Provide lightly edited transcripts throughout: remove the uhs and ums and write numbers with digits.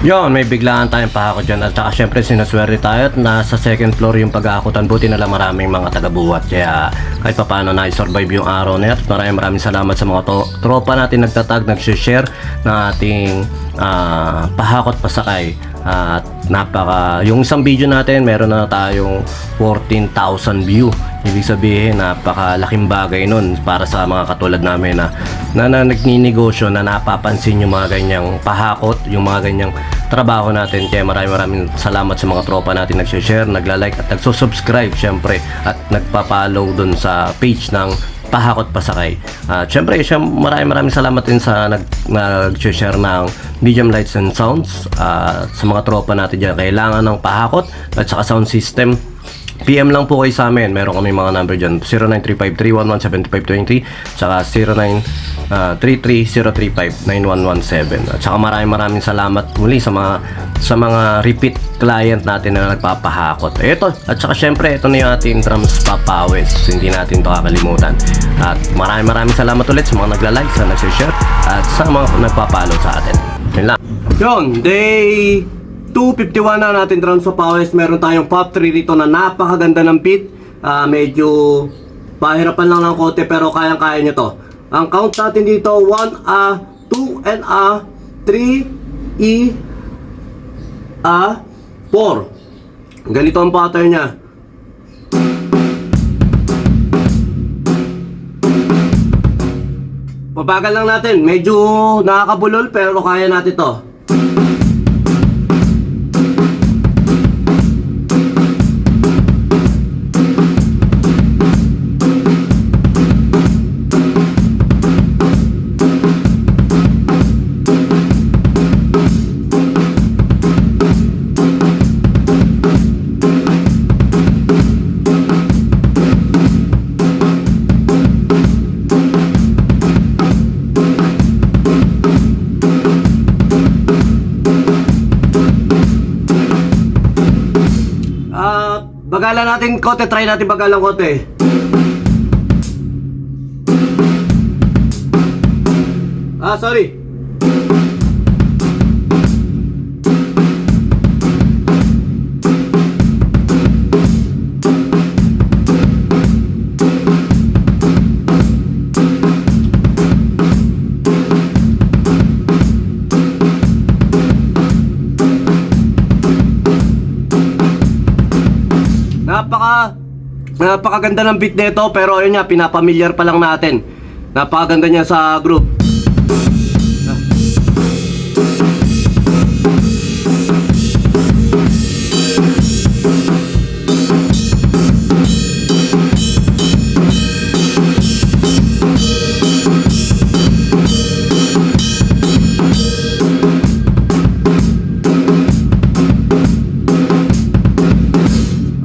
Yon, may biglaan tayong pahakot dyan. At saka syempre sinaswerte tayo at nasa second floor yung paghahakotan. Buti na lang maraming mga taga-buhat. Kaya kahit pa paano na-survive yung araw na yan. At maraming salamat sa mga tropa natin nagtatag, nag-share ng ating pahakot pasakay. At yung isang video natin meron na tayong 14,000 view. Ibig sabihin napakalaking bagay nun para sa mga katulad namin na nagninegosyo, na napapansin yung mga ganyang pahakot, yung mga ganyang trabaho natin. Kaya maraming salamat sa mga tropa natin nag-share, nagla-like at nagsusubscribe syempre, at nagpa-follow dun sa page ng Pahakot Pasakay. Syempre maraming salamat din sa nag-share ng medium lights and sounds sa mga tropa natin dyan. Kailangan ng pahakot at saka sound system, PM lang po kayo sa amin. Meron kami mga number dyan, 0935-311-7523 saka 0933-035-9117. At saka maraming salamat muli sa mga repeat client natin na nagpapahakot. Ito, at saka syempre ito na yung ating drums papawis, hindi natin ito kakalimutan. At maraming salamat ulit sa mga nagla-like, sa nag-share at sa mga nagpapalo sa atin. Yun lang. Yun, day 251 na natin drums sa Pawis. Meron tayong Pop 3 dito na napakaganda ng beat. Medyo pahirapan lang ng konti pero kayang-kaya nyo to. Ang count natin dito 1A, 2NA, 3E, A, 4. Ganito ang pattern nya. Pabagal lang natin. Medyo nakakabulol pero kaya natin to. Bagalan natin konti, try natin bagalan konti. Sorry. Napakaganda ng beat nito, pero ayun nga, pinapamilyar pa lang natin. Napakaganda niya sa group.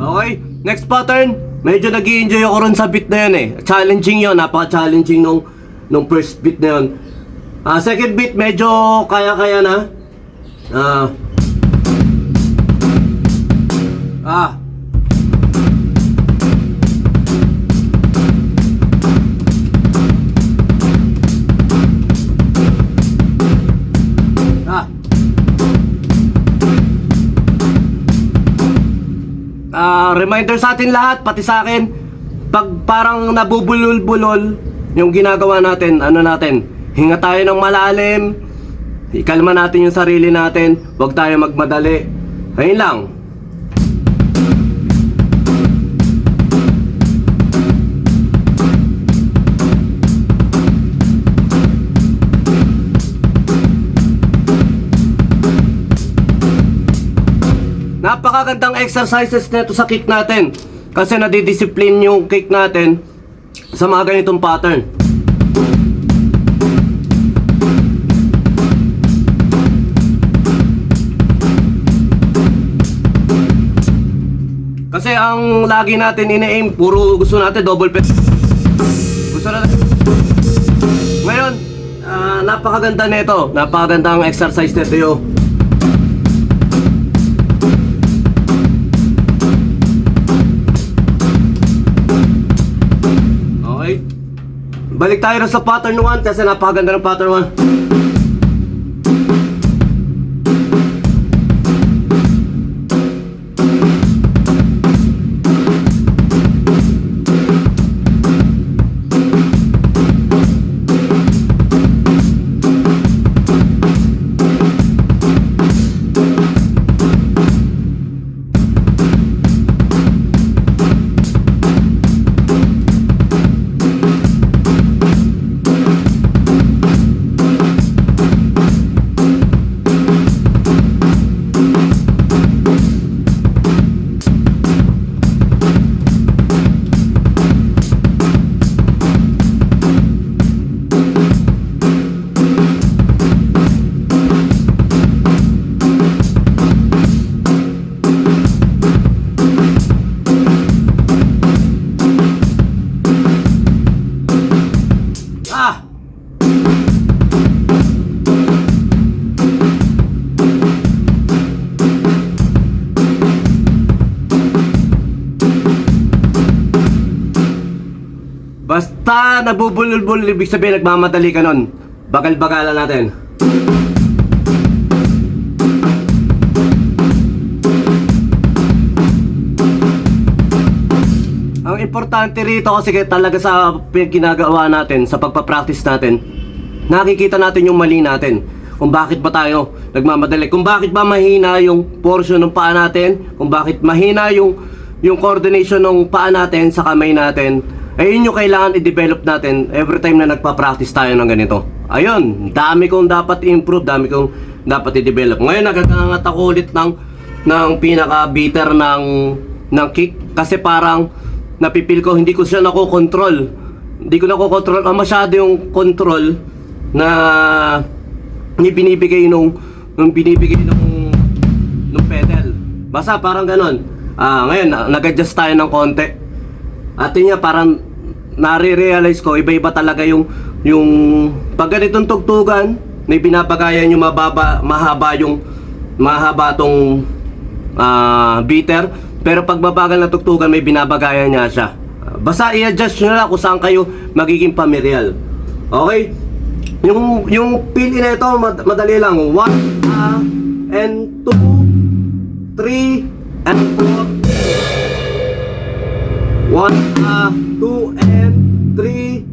Okay, next pattern. Medyo nag-i-enjoy ako ron sa beat na yun eh. Challenging yun, napaka-challenging nung first beat na yun. Second beat, medyo kaya-kaya na. Reminder sa atin lahat, pati sa akin, pag parang nabubulol-bulol yung ginagawa natin, hinga tayo ng malalim, ikalma natin yung sarili natin, huwag tayo magmadali. Ayun lang. Napakagandang exercises nito sa kick natin kasi nadidiscipline yung kick natin sa mga ganitong pattern. Kasi ang lagi natin ina-aim, puro gusto natin double pet. Gusto natin. Ngayon, napakaganda nito, napakagandang exercise nito yo. Balik tayo na sa pattern 1 kasi napakaganda ng pattern 1. Basta nabubulol-bulol, ibig sabihin nagmamadali ka nun. Bagal-bagalan natin. Ang importante rito kasi talaga sa ginagawa natin, sa pagpapractice natin, nakikita natin yung mali natin. Kung bakit ba tayo nagmamadali, kung bakit ba mahina yung portion ng paa natin, kung bakit mahina yung coordination ng paa natin sa kamay natin. Eh yun yung kailangan i-develop natin every time na nagpa-practice tayo ng ganito. Ayun, dami kong dapat i-improve, dami kong dapat i-develop. Ngayon nagagangat ako ulit ng pinaka-bitter ng kick kasi parang napipil ko, hindi ko siya nakokontrol. Hindi ko nakokontrol, masyado yung control na binibigay nung pedal. Basta parang ganon. Ngayon, nag-adjust tayo ng konti. At yun nga, parang nare-realize ko, iba-iba talaga yung pag ganitong tugtugan, may binabagayan yung mahaba tong beater. Pero pag mabagal na tugtugan, may binabagayan niya siya. Basta i-adjust nyo lang kung saan kayo magiging pamilyar. Okay? Yung pili na ito, madali lang. 1 and 2, 3 and 4. 1 2 and 3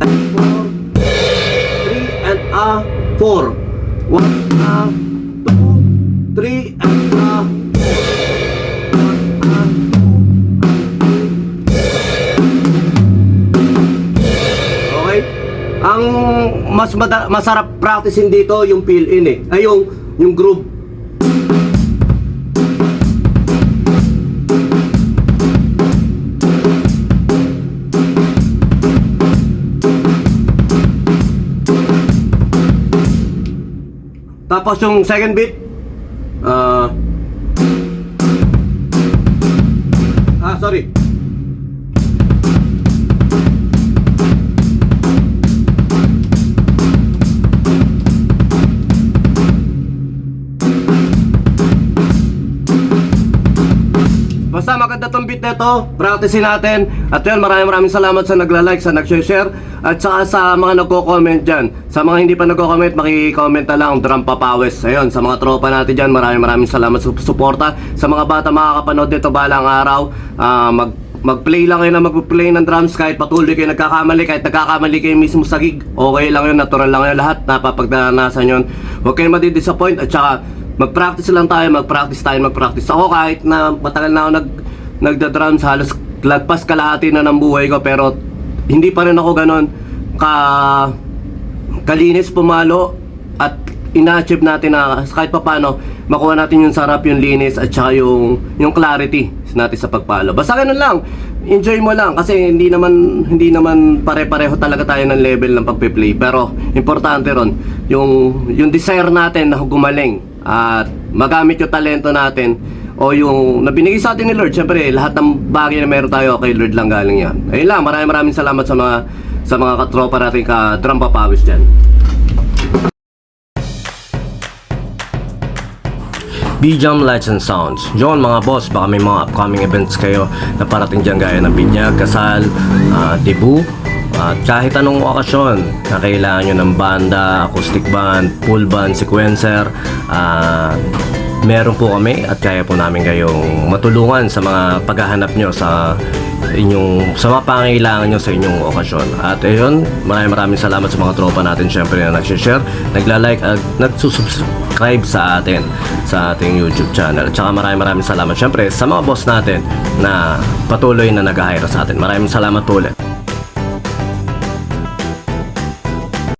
and 4. 3 and 4. 1 2 3 and 4. Ang masarap practicein dito yung fill in ay yung groove. Tapos yung second beat sorry. Basta maganda tong beat nito, practicein natin. At yun, maraming salamat sa nagla-like, sa nag-share, at saka sa mga nagko-comment dyan. Sa mga hindi pa nagko-comment, maki-comment na lang, Drum Papawis. Ayun, sa mga tropa natin dyan, maraming salamat sa suporta. Sa mga bata makakapanood dito balang araw, mag-play lang kayo na mag-play ng drums kahit patuloy kayo nagkakamali, kahit nagkakamali kayo mismo sa gig. Okay lang yun, natural lang yun, lahat napapagdanasan yun. Huwag kayo madi-disappoint, at saka mag-practice lang tayo, mag-practice. Ako kahit na matagal na ako nagda-drums, halos lagpas kalahati na ng buhay ko, pero hindi pa rin ako ganon kalinis pumalo, at ina-achieve natin na kahit paano makuha natin yung sarap, yung linis, at saka yung clarity natin sa pagpalo. Basta ganun lang, enjoy mo lang, kasi hindi naman pare-pareho talaga tayo ng level ng pagpe-play, pero importante ron yung desire natin na gumaling at magamit yung talento natin o yung nabinigay sa atin ni Lord. Siyempre, lahat ng bagay na meron tayo kay Lord lang galing yan. Ayun lang, maraming salamat sa mga katropa natin ka-Drum Papawis dyan. B-Jam Lights and Sounds. Yun mga boss, baka may mga upcoming events kayo na parating dyan gaya ng binyag, kasal, debut, at kahit anong okasyon na kailangan nyo ng banda, acoustic band, full band, sequencer, meron po kami at kaya po namin kayong matulungan sa mga paghahanap nyo sa mga pangailangan nyo sa inyong okasyon. At ayun, maraming salamat sa mga tropa natin syempre na nag-share, nagla-like at nagsusubscribe sa atin sa ating YouTube channel. At saka maraming salamat syempre sa mga boss natin na patuloy na nag-hire sa atin. Maraming salamat po ulit.